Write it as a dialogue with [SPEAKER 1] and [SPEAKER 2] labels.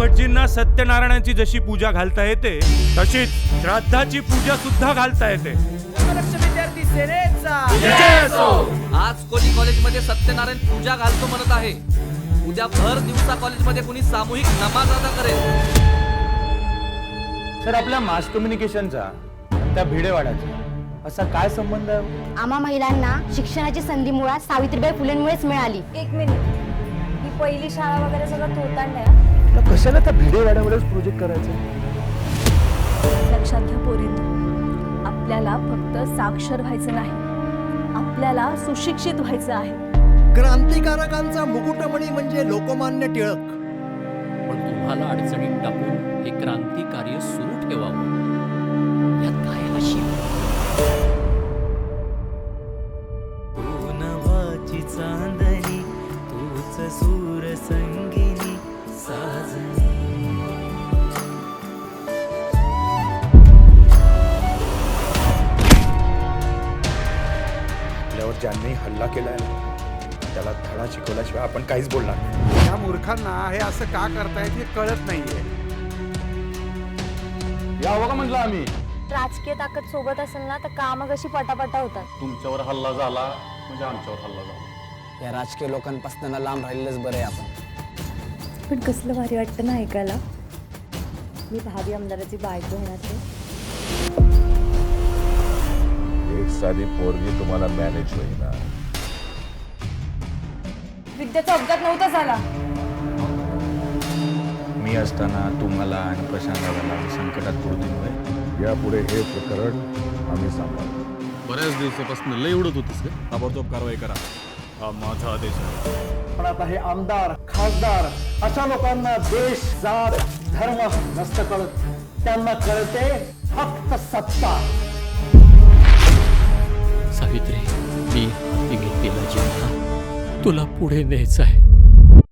[SPEAKER 1] भटजींना सत्यनारायणाची जशी पूजा घालता येते तशीच श्राद्धाची पूजा सुद्धा घालता येते.
[SPEAKER 2] विद्यार्थी सेनेचा
[SPEAKER 3] आज कोणी कॉलेजमध्ये सत्यनारायण पूजा घालतो म्हणत आहे. उद्या भर दिवसा कॉलेजमध्ये कुणी सामूहिक नमाज अदा करेल.
[SPEAKER 4] सर, आपल्या मास कम्युनिकेशनचा त्या भिडेवाड्याचा असा काय संबंध आहे?
[SPEAKER 5] आम्हा महिलांना शिक्षणाची संधी मुळात सावित्रीबाई फुलेंमुळेच मिळाली.
[SPEAKER 6] एक मिनिट, ही पहिली शाळा वगैरे सगळं थोतांड आहे.
[SPEAKER 4] तुला कशाला त्या भिडेवाड्यावरच प्रोजेक्ट करायचं?
[SPEAKER 6] लक्षात घ्या पोरींनो, आपल्याला फक्त साक्षर व्हायचं नाही, आपल्याला सुशिक्षित व्हायचं आहे.
[SPEAKER 7] क्रांतिकारकांचा मुकुटमणी म्हणजे लोकमान्य टिळक.
[SPEAKER 8] पण तुम्हाला अडचणीत टाकून हे क्रांती कार्य सुरू ठेवावं यात काय अशी
[SPEAKER 9] नभाची चांदणी तूच सूर संगिनी साजनी.
[SPEAKER 4] आपल्यावर ज्यांनी हल्ला केलाय त्याला धडा शिकवल्याशिवाय आपण काहीच बोलणार नाही.
[SPEAKER 10] या मूर्खांना हे असं का करतायत हे कळत नाहीये.
[SPEAKER 4] यावं का म्हटलं आम्ही?
[SPEAKER 6] राजकीय ताकद सोबत असेल ना तर कामं कशी पटापटा होतात.
[SPEAKER 4] तुमच्यावर हल्ला झाला म्हणजे आमच्यावर हल्ला झाला.
[SPEAKER 2] या राजकीय लोकांपासून लांब राहिलेलंच बरं आहे आपण.
[SPEAKER 6] पण कसलं भारी वाटतं ना ऐकायला, मी भावी आमदाराची बायको होणार.
[SPEAKER 11] एक साधी पोरगी तुम्हाला मॅनेज होईना.
[SPEAKER 6] विद्याचा अपघात नव्हता झाला.
[SPEAKER 4] मी असताना तुम्हाला आणि प्रशांत दादाला संकटात पडून
[SPEAKER 11] यापुढे हे प्रकरण आम्ही सांभाळू.
[SPEAKER 10] बऱ्याच दिवसापासून लय उडत होतीस का? ताबडतोब कारवाई करा, हा माझा आदेश आहे.
[SPEAKER 7] पण आता हे आमदार खासदार अशा लोकांना देश जात धर्म नसतं कळत, त्यांना कळते फक्त सत्ता.
[SPEAKER 8] सावित्री, मी हाती घेतलेला जिल्हा तुला पुढे न्यायचा आहे.